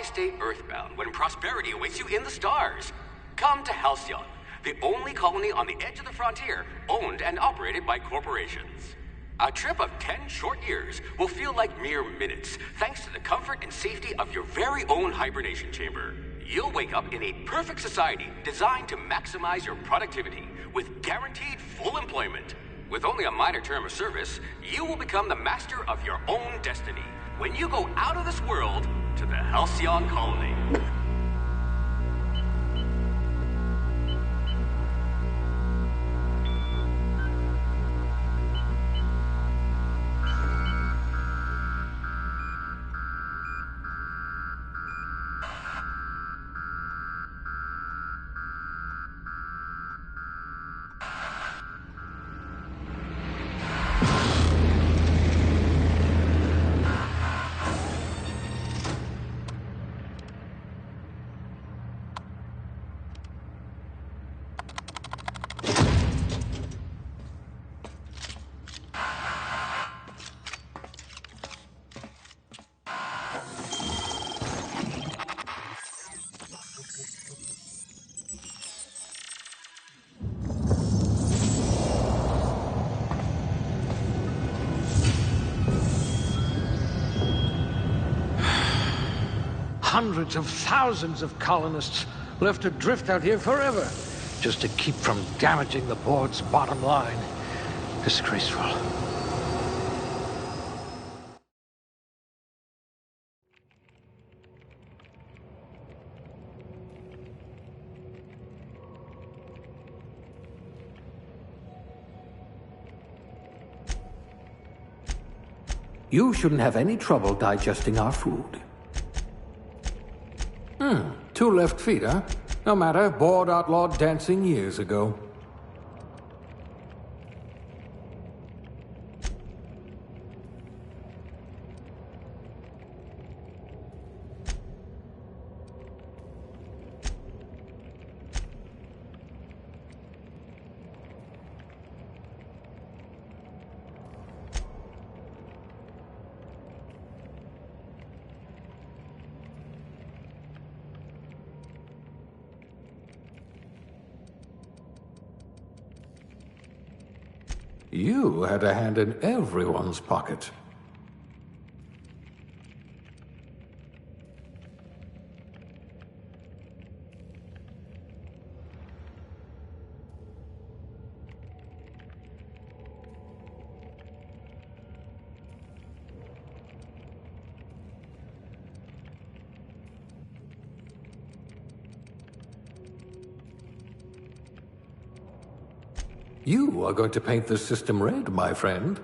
stay earthbound when prosperity awaits you in the stars? Come to Halcyon, the only colony on the edge of the frontier, owned and operated by corporations. A trip of 10 short years will feel like mere minutes, thanks to the comfort and safety of your very own hibernation chamber. You'll wake up in a perfect society designed to maximize your productivity with guaranteed full employment. With only a minor term of service, you will become the master of your own destiny when you go out of this world to the Halcyon colony. Hundreds of thousands of colonists left adrift out here forever, just to keep from damaging the board's bottom line. Disgraceful. You shouldn't have any trouble digesting our food. 2 left feet, huh? No matter, board outlawed dancing years ago. You had a hand in everyone's pocket. You are going to paint the system red, my friend.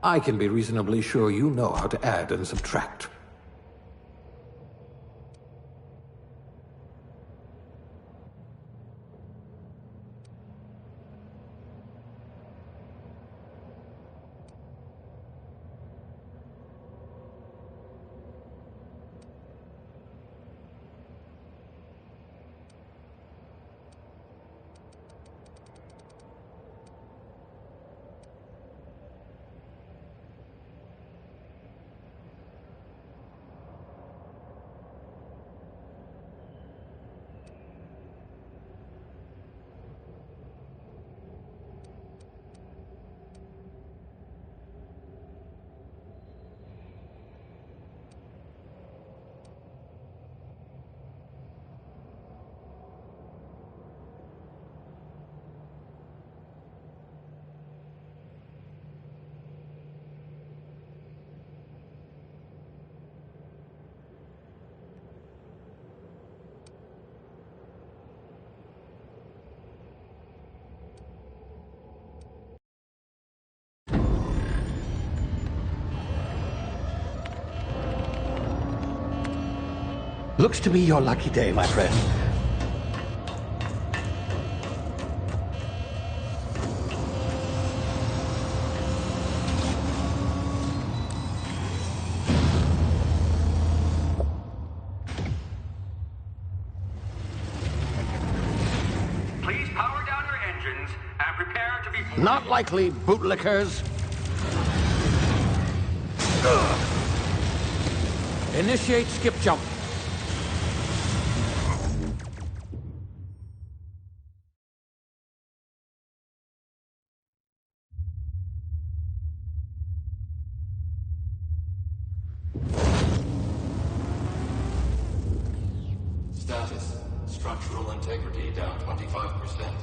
I can be reasonably sure you know how to add and subtract. Looks to be your lucky day, my friend. Please power down your engines and prepare to be... Not likely, bootlickers. Initiate skip jump. Status. Structural integrity down 25%.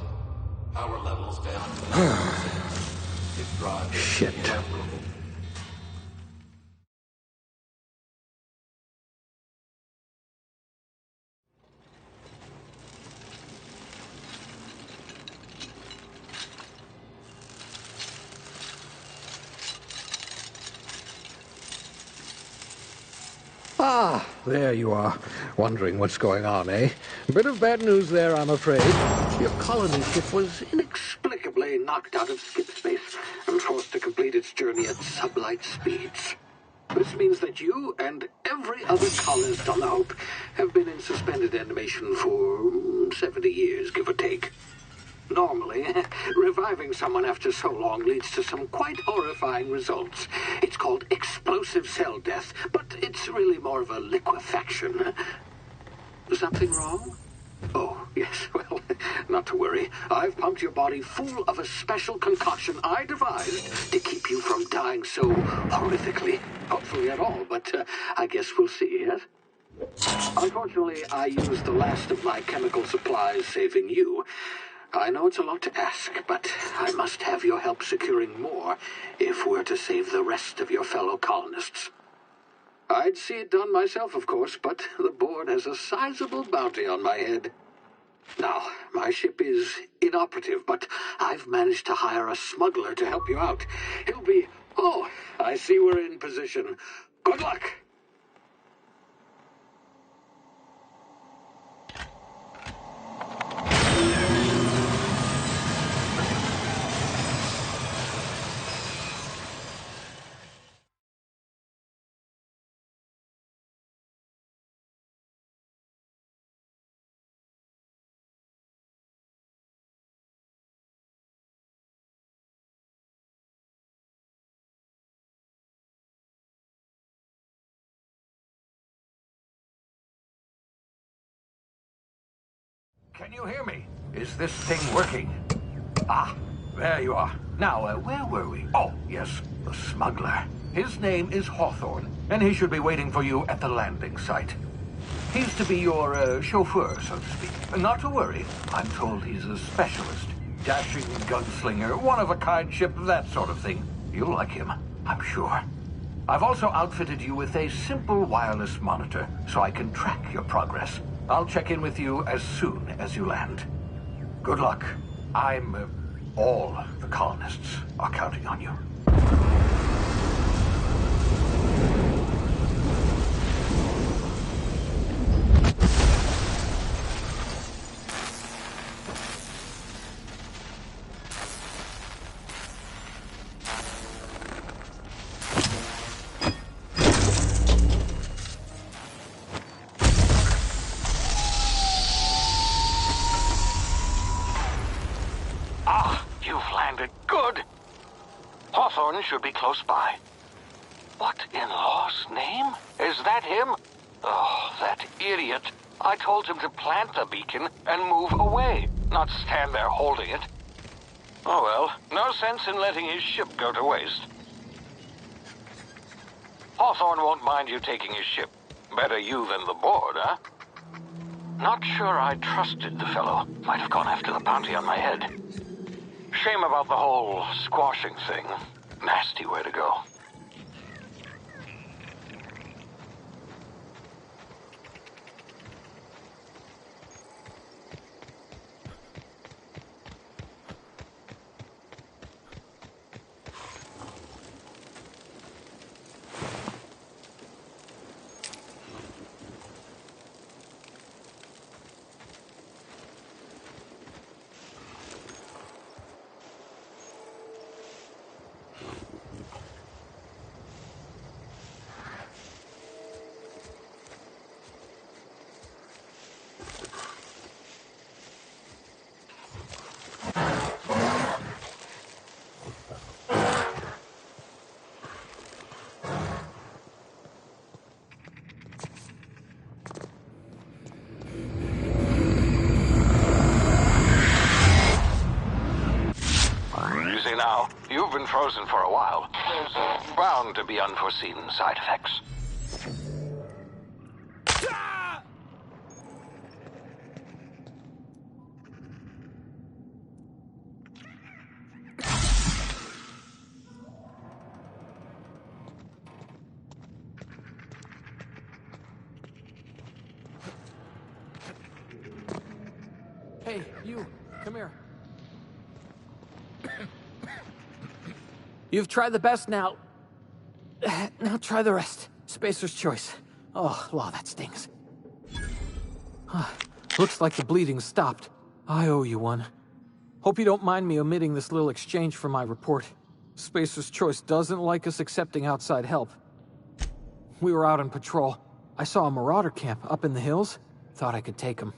Power levels down to 90%. Its drive is Shit. inoperable. Ah, there you are. Wondering what's going on, eh? Bit of bad news there, I'm afraid. Your colony ship was inexplicably knocked out of skip space and forced to complete its journey at sublight speeds. This means that you and every other colonist on the Hope have been in suspended animation for 70 years, give or take. Normally, reviving someone after so long leads to some quite horrifying results. It's called explosive cell death, but it's really more of a liquefaction. Something wrong? Oh, yes, well, not to worry. I've pumped your body full of a special concoction I devised to keep you from dying so horrifically. Hopefully at all, but I guess we'll see, yes? Unfortunately, I used the last of my chemical supplies saving you. I know it's a lot to ask, but I must have your help securing more if we're to save the rest of your fellow colonists. I'd see it done myself, of course, but the board has a sizable bounty on my head. Now, my ship is inoperative, but I've managed to hire a smuggler to help you out. He'll be... Oh, I see we're in position. Good luck! Can you hear me? Is this thing working? Ah, there you are. Now, where were we? Oh, yes, the smuggler. His name is Hawthorne, and he should be waiting for you at the landing site. He's to be your chauffeur, so to speak. Not to worry. I'm told he's a specialist. Dashing gunslinger, one-of-a-kind ship, that sort of thing. You'll like him, I'm sure. I've also outfitted you with a simple wireless monitor, so I can track your progress. I'll check in with you as soon as you land. Good luck. All the colonists are counting on you. Hawthorne should be close by. What in law's name? Is that him? Oh, that idiot. I told him to plant the beacon and move away, not stand there holding it. Oh well, no sense in letting his ship go to waste. Hawthorne won't mind you taking his ship. Better you than the board, huh? Not sure I trusted the fellow. Might have gone after the bounty on my head. Shame about the whole squashing thing. Nasty way to go. been frozen for a while. There's bound to be unforeseen side effects. Hey, you, come here. You've tried the best now. Now try the rest. Spacer's choice. Oh, law, that stings. Looks like the bleeding stopped. I owe you one. Hope you don't mind me omitting this little exchange from my report. Spacer's choice doesn't like us accepting outside help. We were out on patrol. I saw a marauder camp up in the hills. Thought I could take him.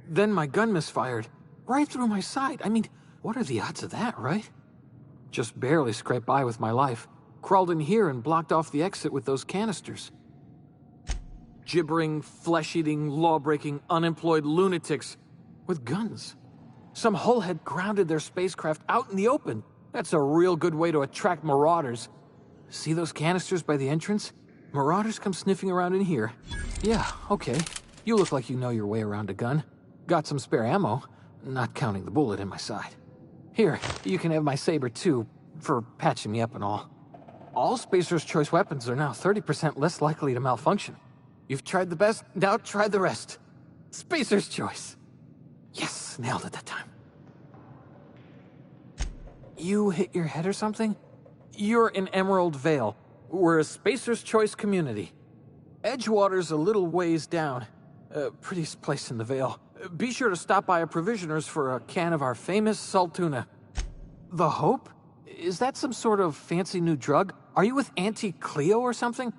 Then my gun misfired. Right through my side. I mean, what are the odds of that, right? Just barely scraped by with my life. Crawled in here and blocked off the exit with those canisters. Gibbering, flesh-eating, law-breaking, unemployed lunatics with guns. Some hullhead grounded their spacecraft out in the open. That's a real good way to attract marauders. See those canisters by the entrance? Marauders come sniffing around in here. Yeah, okay. You look like you know your way around a gun. Got some spare ammo, not counting the bullet in my side. Here, you can have my saber too, for patching me up and all. All Spacer's Choice weapons are now 30% less likely to malfunction. You've tried the best, now try the rest. Spacer's Choice. Yes, nailed it that time. You hit your head or something? You're in Emerald Vale. We're a Spacer's Choice community. Edgewater's a little ways down. Prettiest place in the Vale. Be sure to stop by a provisioner's for a can of our famous salt tuna. The Hope? Is that some sort of fancy new drug? Are you with Auntie Cleo or something?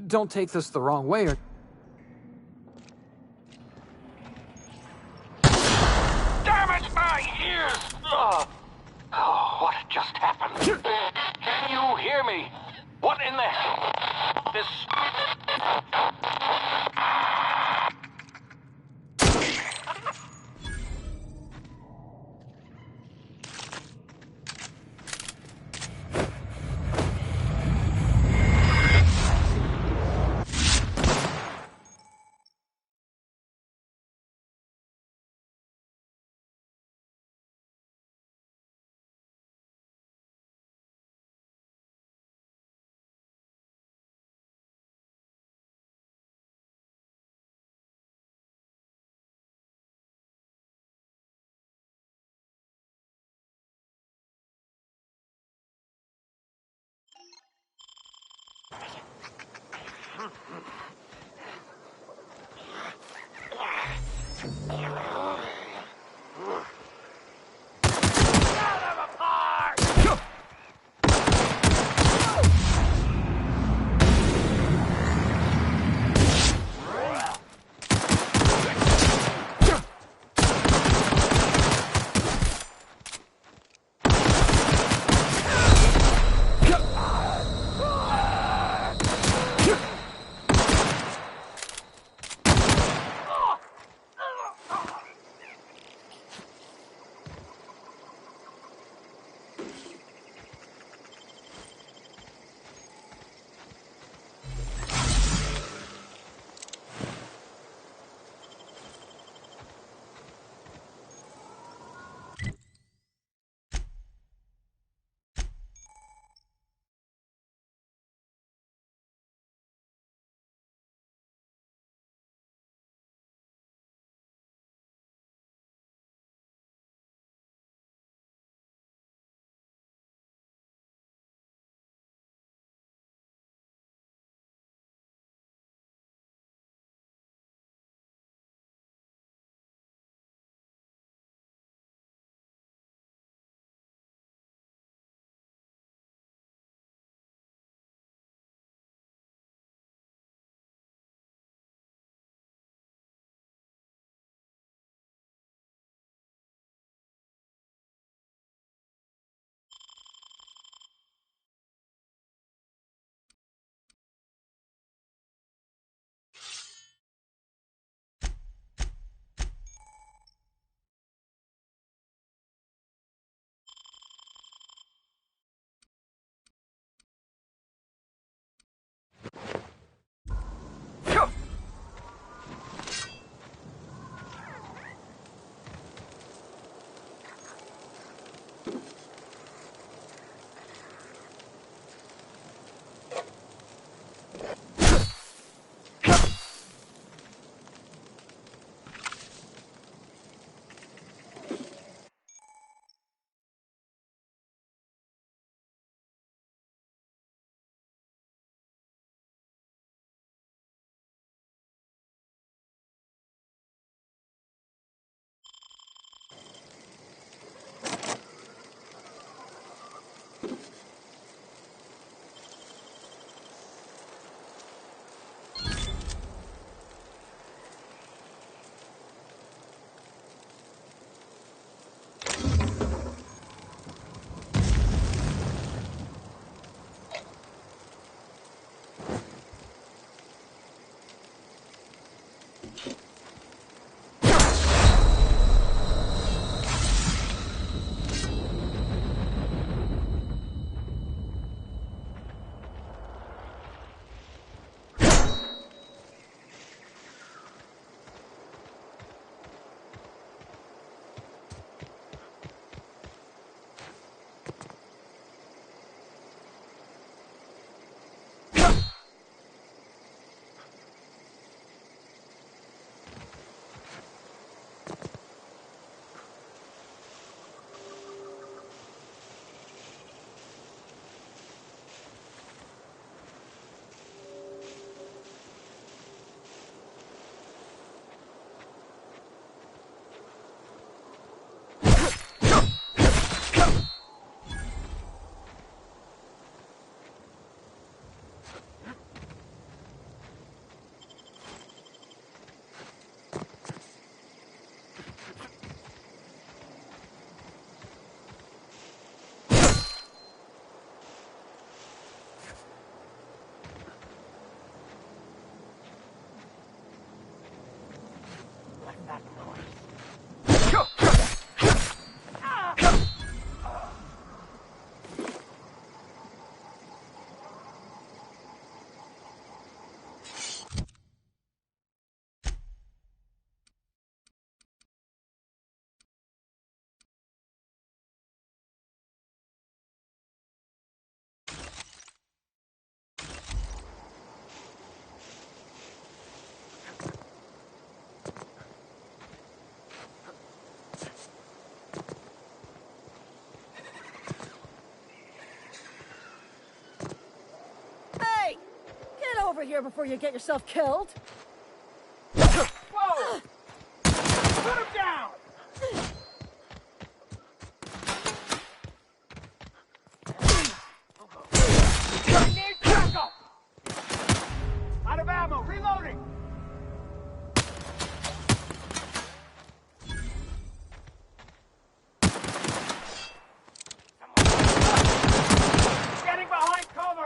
Don't take this the wrong way or... Damn it, my ears! Oh, what just happened? Can you hear me? What in the... This... Hey! Get over here before you get yourself killed! Whoa! Put him down! I need backup! Out of ammo, reloading! Getting behind cover!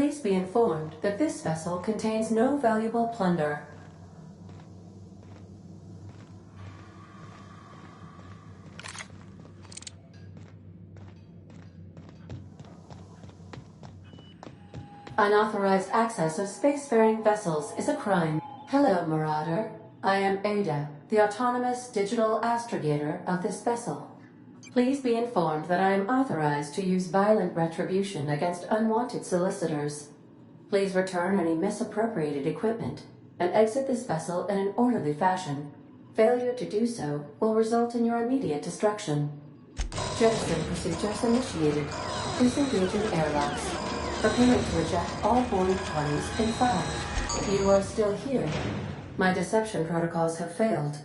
Please be informed that this vessel contains no valuable plunder. Unauthorized access of spacefaring vessels is a crime. Hello, Marauder. I am Ada, the autonomous digital astrogator of this vessel. Please be informed that I am authorized to use violent retribution against unwanted solicitors. Please return any misappropriated equipment and exit this vessel in an orderly fashion. Failure to do so will result in your immediate destruction. Jettison procedures initiated. Disengaging airlocks. Preparing to reject all boarding parties in 5. You are still here. My deception protocols have failed.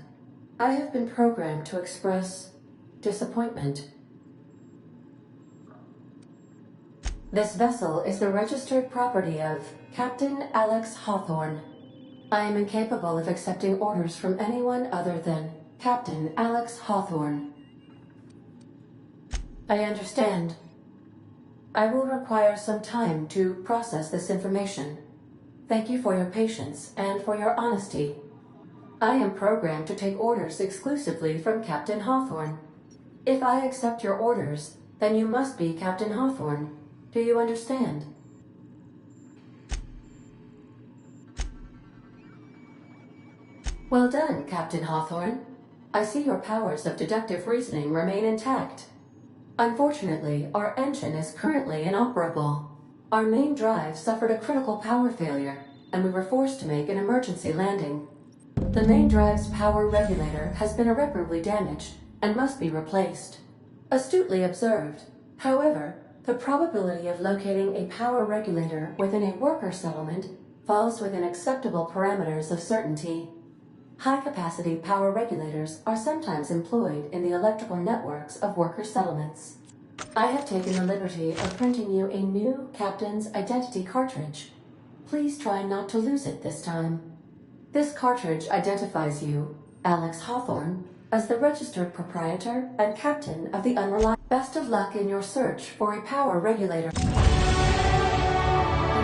I have been programmed to express disappointment. This vessel is the registered property of Captain Alex Hawthorne. I am incapable of accepting orders from anyone other than Captain Alex Hawthorne. I understand. I will require some time to process this information. Thank you for your patience and for your honesty. I am programmed to take orders exclusively from Captain Hawthorne. If I accept your orders, then you must be Captain Hawthorne. Do you understand? Well done, Captain Hawthorne. I see your powers of deductive reasoning remain intact. Unfortunately, our engine is currently inoperable. Our main drive suffered a critical power failure, and we were forced to make an emergency landing. The main drive's power regulator has been irreparably damaged and must be replaced. Astutely observed. However, the probability of locating a power regulator within a worker settlement falls within acceptable parameters of certainty. High-capacity power regulators are sometimes employed in the electrical networks of worker settlements. I have taken the liberty of printing you a new Captain's Identity cartridge. Please try not to lose it this time. This cartridge identifies you, Alex Hawthorne, as the registered proprietor and captain of the Unreliable. Best of luck in your search for a power regulator. The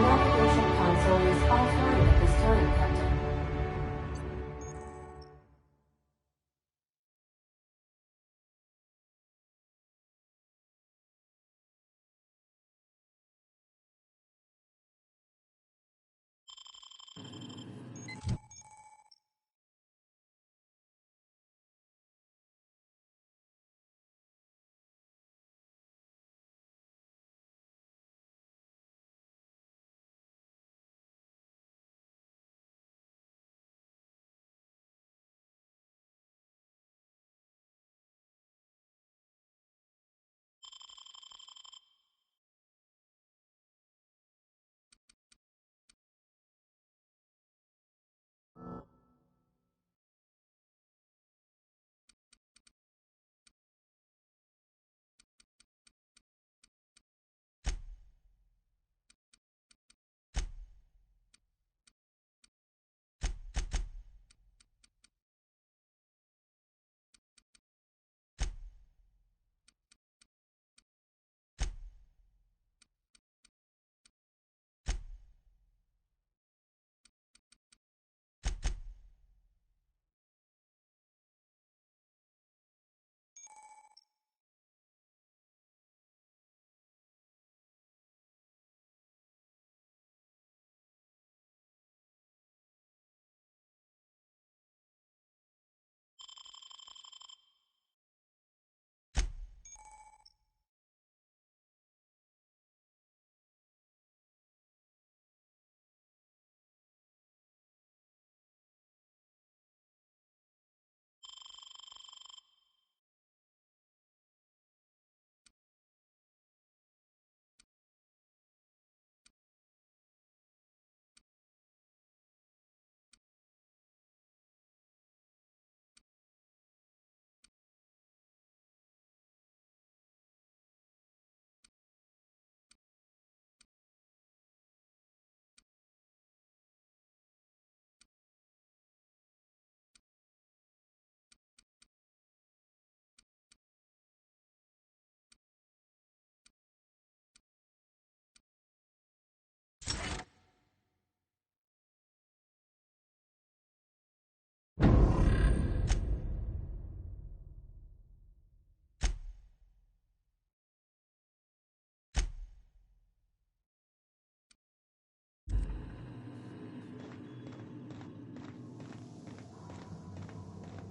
navigation console is offline at this time, Captain.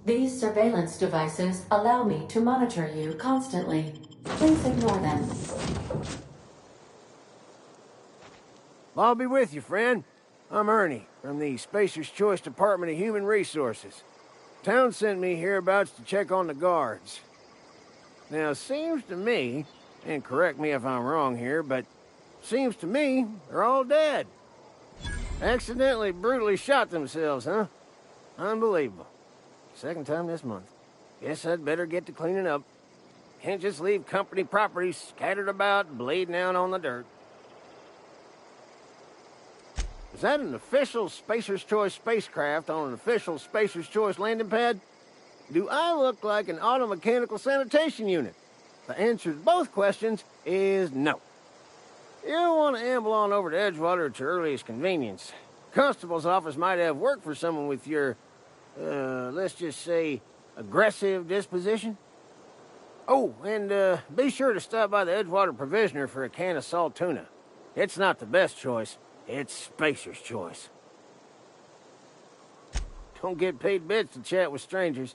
These surveillance devices allow me to monitor you constantly. Please ignore them. I'll be with you, friend. I'm Ernie, from the Spacer's Choice Department of Human Resources. Town sent me hereabouts to check on the guards. Now, it seems to me, and correct me if I'm wrong here, but seems to me they're all dead. Accidentally brutally shot themselves, huh? Unbelievable. Second time this month. Guess I'd better get to cleaning up. Can't just leave company property scattered about, bleeding out on the dirt. Is that an official Spacer's Choice spacecraft on an official Spacer's Choice landing pad? Do I look like an automechanical sanitation unit? The answer to both questions is no. You'll want to amble on over to Edgewater at your earliest convenience. Constable's office might have work for someone with your, let's just say, aggressive disposition. Oh, and be sure to stop by the Edgewater Provisioner for a can of salt tuna. It's not the best choice. It's Spacer's Choice. Don't get paid bits to chat with strangers.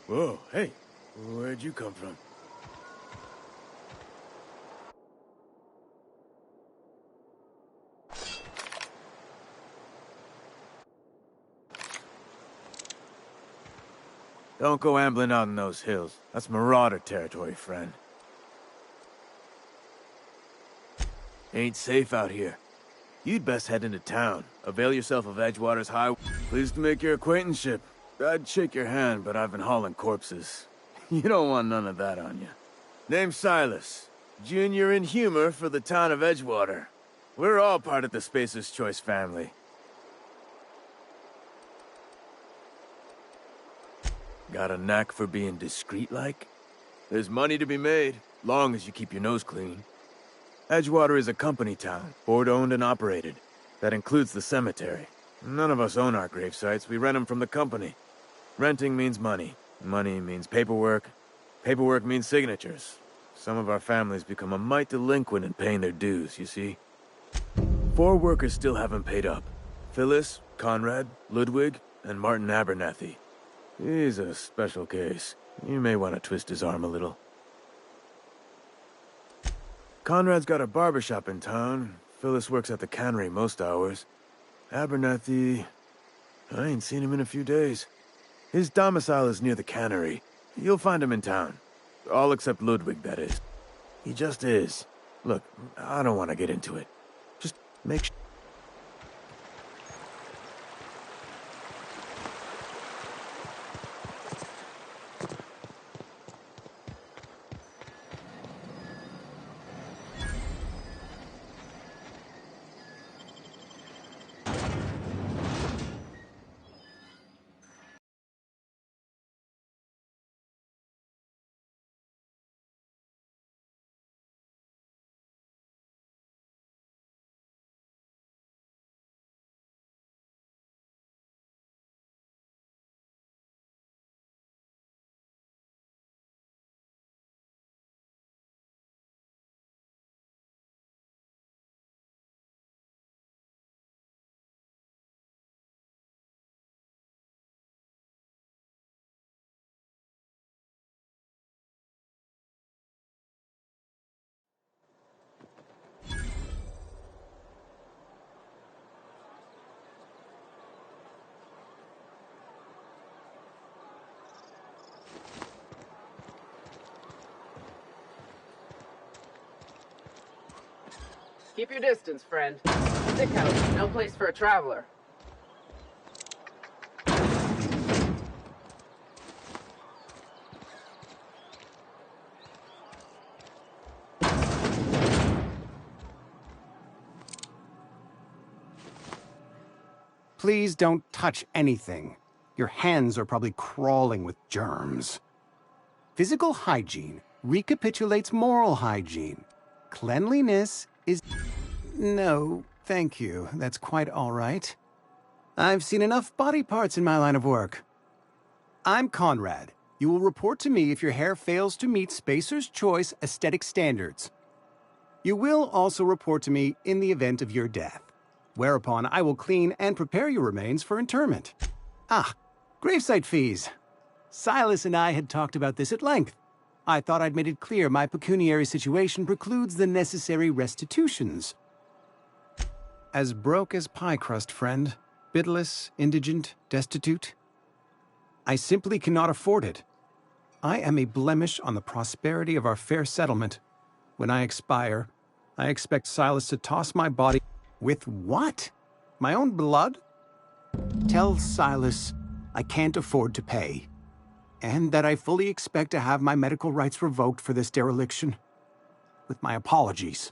Whoa, hey, where'd you come from? Don't go ambling out in those hills. That's marauder territory, friend. Ain't safe out here. You'd best head into town. Avail yourself of Edgewater's high... Pleased to make your acquaintanceship. I'd shake your hand, but I've been hauling corpses. You don't want none of that on you. Name's Silas. Junior in humor for the town of Edgewater. We're all part of the Spacer's Choice family. Got a knack for being discreet-like? There's money to be made, long as you keep your nose clean. Edgewater is a company town, board-owned and operated. That includes the cemetery. None of us own our grave sites, we rent them from the company. Renting means money. Money means paperwork. Paperwork means signatures. Some of our families become a mite delinquent in paying their dues, you see. 4 workers still haven't paid up. Phyllis, Conrad, Ludwig, and Martin Abernathy. He's a special case. You may want to twist his arm a little. Conrad's got a barbershop in town. Phyllis works at the cannery most hours. Abernathy... I ain't seen him in a few days. His domicile is near the cannery. You'll find him in town. All except Ludwig, that is. He just is. Look, I don't want to get into it. Just make sure... Keep your distance, friend. Sick house is no place for a traveler. Please don't touch anything. Your hands are probably crawling with germs. Physical hygiene recapitulates moral hygiene. Cleanliness is... No, thank you. That's quite all right. I've seen enough body parts in my line of work. I'm Conrad. You will report to me if your hair fails to meet Spacer's Choice aesthetic standards. You will also report to me in the event of your death, whereupon I will clean and prepare your remains for interment. Ah, gravesite fees. Silas and I had talked about this at length. I thought I'd made it clear my pecuniary situation precludes the necessary restitutions. As broke as pie crust, friend. Bidless, indigent, destitute. I simply cannot afford it. I am a blemish on the prosperity of our fair settlement. When I expire, I expect Silas to toss my body... With what? My own blood? Tell Silas I can't afford to pay, and that I fully expect to have my medical rights revoked for this dereliction. With my apologies.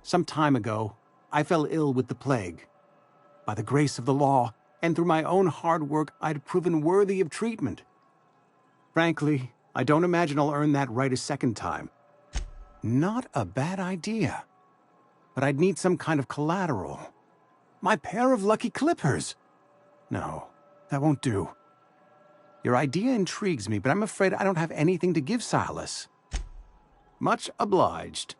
Some time ago, I fell ill with the plague. By the grace of the law, and through my own hard work, I'd proven worthy of treatment. Frankly, I don't imagine I'll earn that right a second time. Not a bad idea. But I'd need some kind of collateral. My pair of lucky clippers. No, that won't do. Your idea intrigues me, but I'm afraid I don't have anything to give Silas. Much obliged.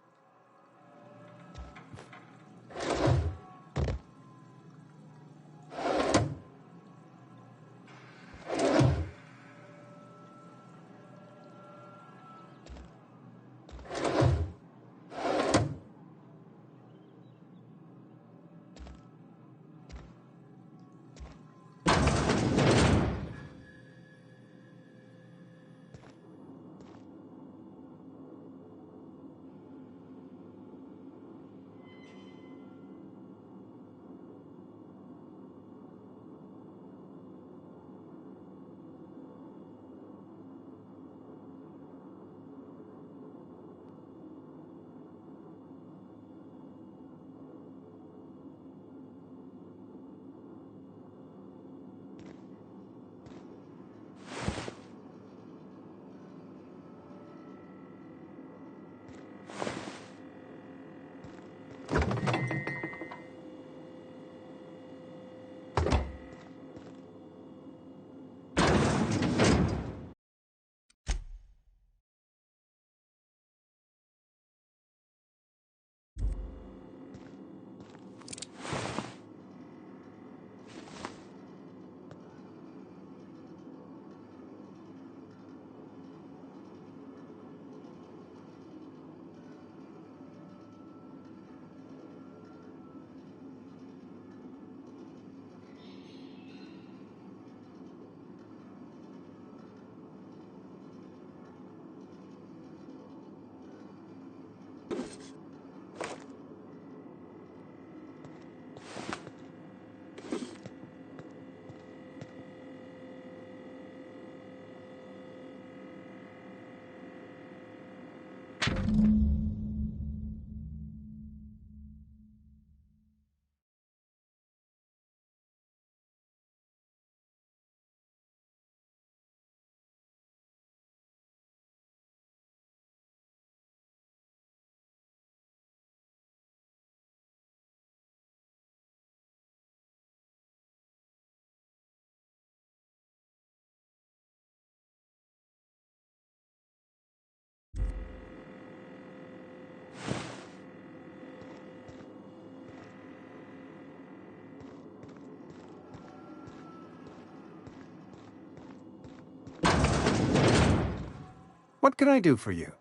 What can I do for you?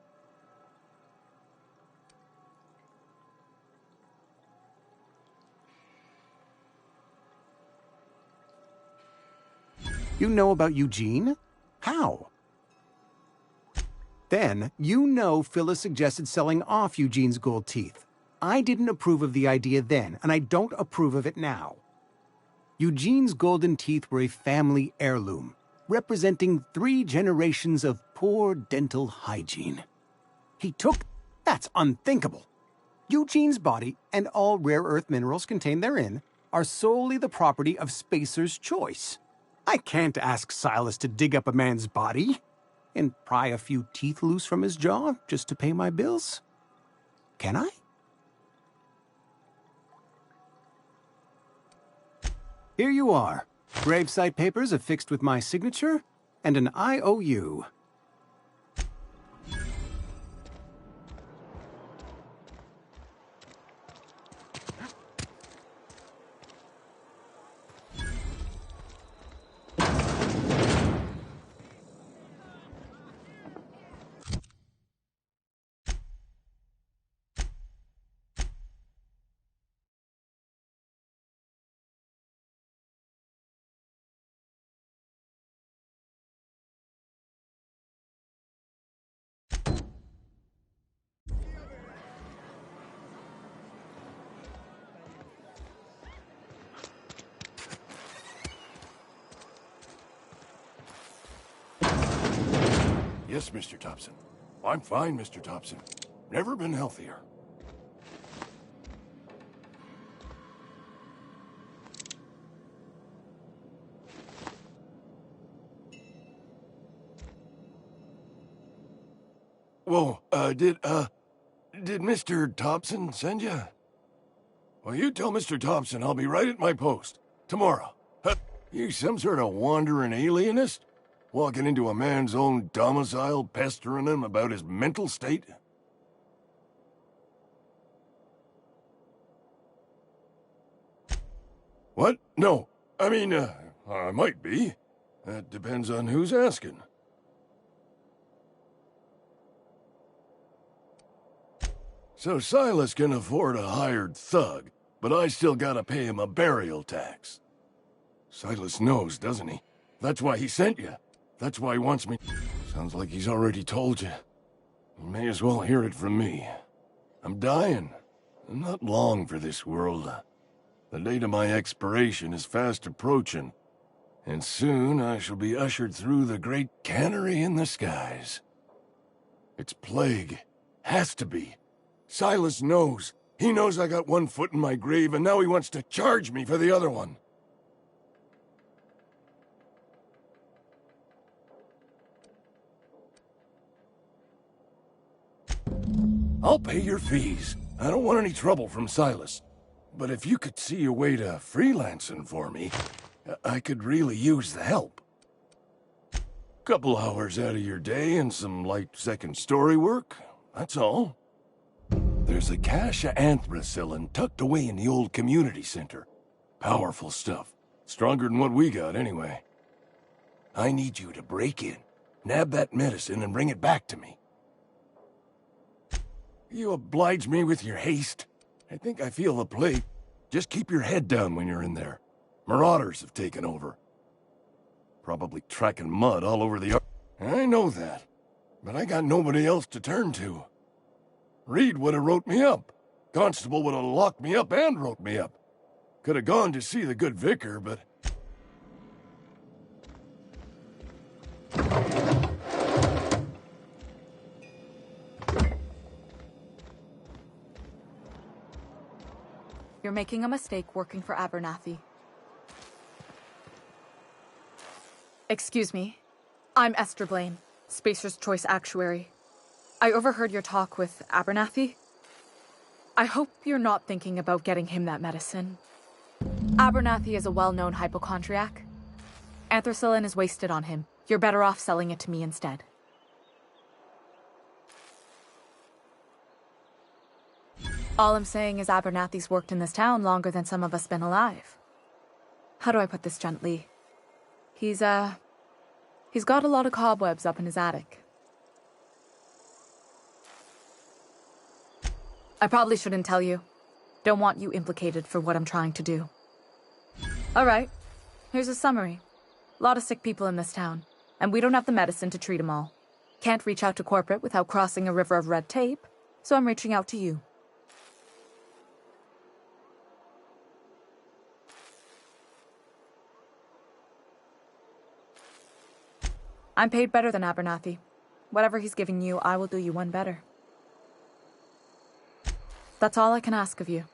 You know about Eugene? How? Then, you know Phyllis suggested selling off Eugene's gold teeth. I didn't approve of the idea then, and I don't approve of it now. Eugene's golden teeth were a family heirloom, representing 3 generations of poor dental hygiene. That's unthinkable. Eugene's body and all rare earth minerals contained therein are solely the property of Spacer's Choice. I can't ask Silas to dig up a man's body and pry a few teeth loose from his jaw just to pay my bills. Can I? Here you are. Gravesite papers affixed with my signature and an IOU. Yes, Mr. Thompson. I'm fine, Mr. Thompson. Never been healthier. Whoa, did Mr. Thompson send you? Well, you tell Mr. Thompson I'll be right at my post. Tomorrow. You some sort of wandering alienist? Walking into a man's own domicile, pestering him about his mental state? What? No. I mean, I might be. That depends on who's asking. So Silas can afford a hired thug, but I still gotta pay him a burial tax. Silas knows, doesn't he? That's why he sent you. That's why he wants me. Sounds like he's already told you. You may as well hear it from me. I'm dying. I'm not long for this world. The date of my expiration is fast approaching, and soon I shall be ushered through the great cannery in the skies. It's plague. Has to be. Silas knows. He knows I got one foot in my grave, and now he wants to charge me for the other one. I'll pay your fees. I don't want any trouble from Silas. But if you could see a way to freelancing for me, I could really use the help. Couple hours out of your day and some light second story work, that's all. There's a cache of anthracillin tucked away in the old community center. Powerful stuff. Stronger than what we got, anyway. I need you to break in, nab that medicine, and bring it back to me. You oblige me with your haste. I think I feel the plague. Just keep your head down when you're in there. Marauders have taken over. Probably tracking mud all over the... I know that, but I got nobody else to turn to. Reed would have wrote me up. Constable would have locked me up and wrote me up. Could have gone to see the good vicar, but... You're making a mistake working for Abernathy. Excuse me. I'm Esther Blaine, Spacer's Choice Actuary. I overheard your talk with Abernathy. I hope you're not thinking about getting him that medicine. Abernathy is a well-known hypochondriac. Anthracillin is wasted on him. You're better off selling it to me instead. All I'm saying is Abernathy's worked in this town longer than some of us been alive. How do I put this gently? He's got a lot of cobwebs up in his attic. I probably shouldn't tell you. Don't want you implicated for what I'm trying to do. Alright, here's a summary. A lot of sick people in this town, and we don't have the medicine to treat them all. Can't reach out to corporate without crossing a river of red tape, so I'm reaching out to you. I'm paid better than Abernathy. Whatever he's giving you, I will do you one better. That's all I can ask of you.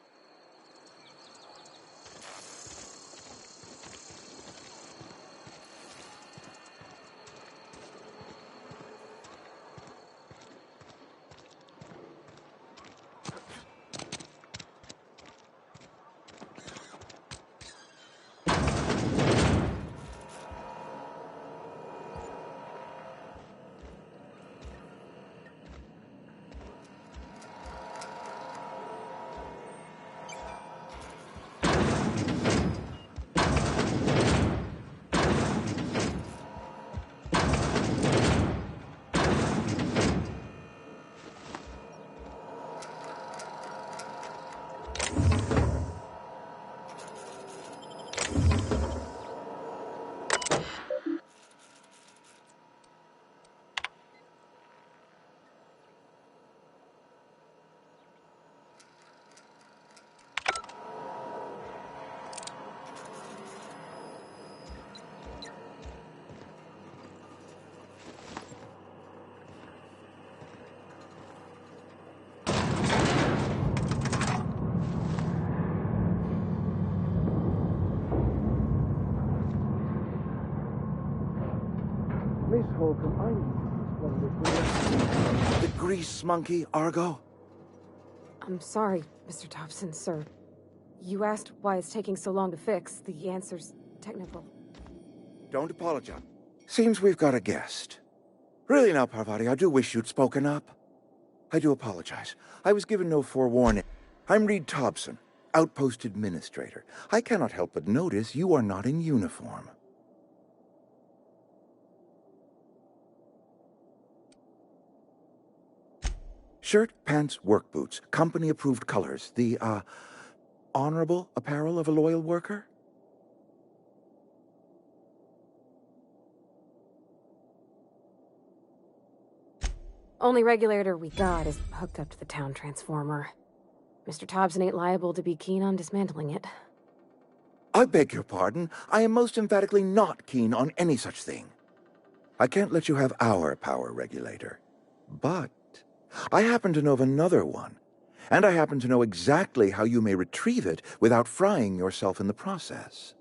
Miss Holcomb, the grease monkey, Argo? I'm sorry, Mr. Thompson, sir. You asked why it's taking so long to fix. The answer's technical. Don't apologize. Seems we've got a guest. Really now, Parvati, I do wish you'd spoken up. I do apologize. I was given no forewarning. I'm Reed Thompson, Outpost Administrator. I cannot help but notice you are not in uniform. Shirt, pants, work boots, company-approved colors. The, honorable apparel of a loyal worker? Only regulator we got is hooked up to the town transformer. Mr. Thompson ain't liable to be keen on dismantling it. I beg your pardon. I am most emphatically not keen on any such thing. I can't let you have our power regulator. But I happen to know of another one, and I happen to know exactly how you may retrieve it without frying yourself in the process.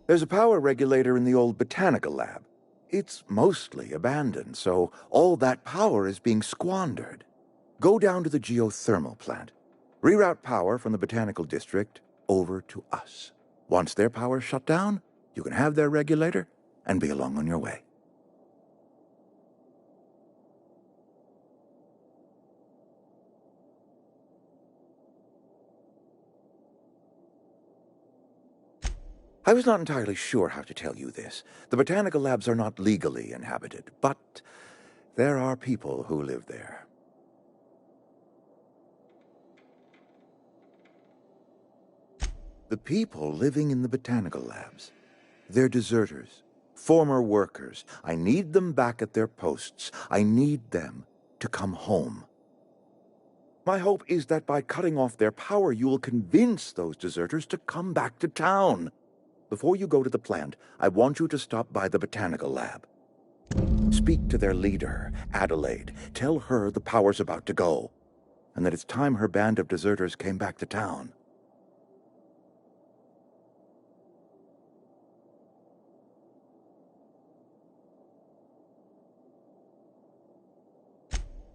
There's a power regulator in the old botanical lab. It's mostly abandoned, so all that power is being squandered. Go down to the geothermal plant. Reroute power from the botanical district over to us. Once their power's shut down, you can have their regulator and be along on your way. I was not entirely sure how to tell you this. The botanical labs are not legally inhabited, but there are people who live there. The people living in the botanical labs. They're deserters, former workers. I need them back at their posts. I need them to come home. My hope is that by cutting off their power, you will convince those deserters to come back to town. Before you go to the plant, I want you to stop by the botanical lab. Speak to their leader, Adelaide. Tell her the power's about to go, and that it's time her band of deserters came back to town.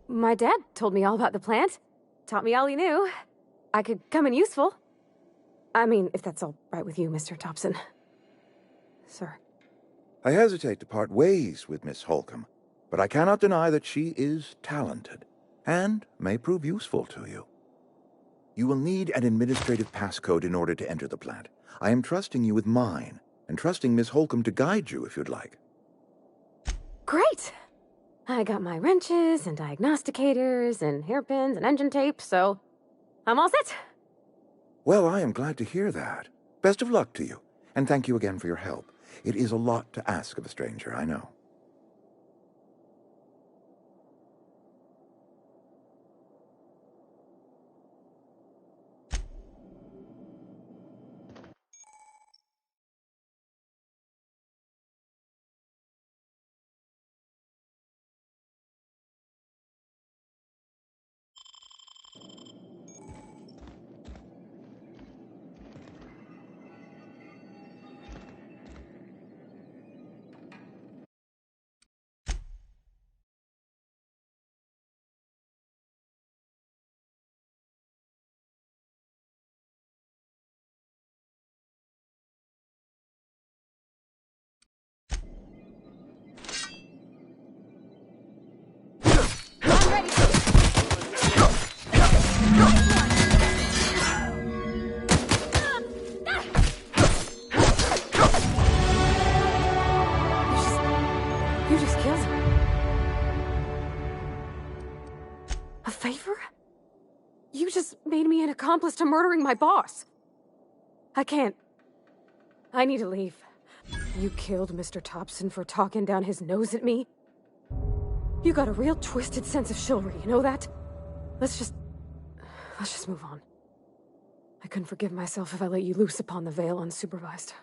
My dad told me all about the plant. Taught me all he knew. I could come in useful. I mean, if that's all right with you, Mr. Thompson. Sir. I hesitate to part ways with Miss Holcomb, but I cannot deny that she is talented, and may prove useful to you. You will need an administrative passcode in order to enter the plant. I am trusting you with mine, and trusting Miss Holcomb to guide you if you'd like. Great! I got my wrenches and diagnosticators and hairpins and engine tape, so I'm all set. Well, I am glad to hear that. Best of luck to you, and thank you again for your help. It is a lot to ask of a stranger, I know. You just killed him. A favor? You just made me an accomplice to murdering my boss. I can't. I need to leave. You killed Mr. Thompson for talking down his nose at me? You got a real twisted sense of chivalry, you know that? Let's just move on. I couldn't forgive myself if I let you loose upon the Vale unsupervised.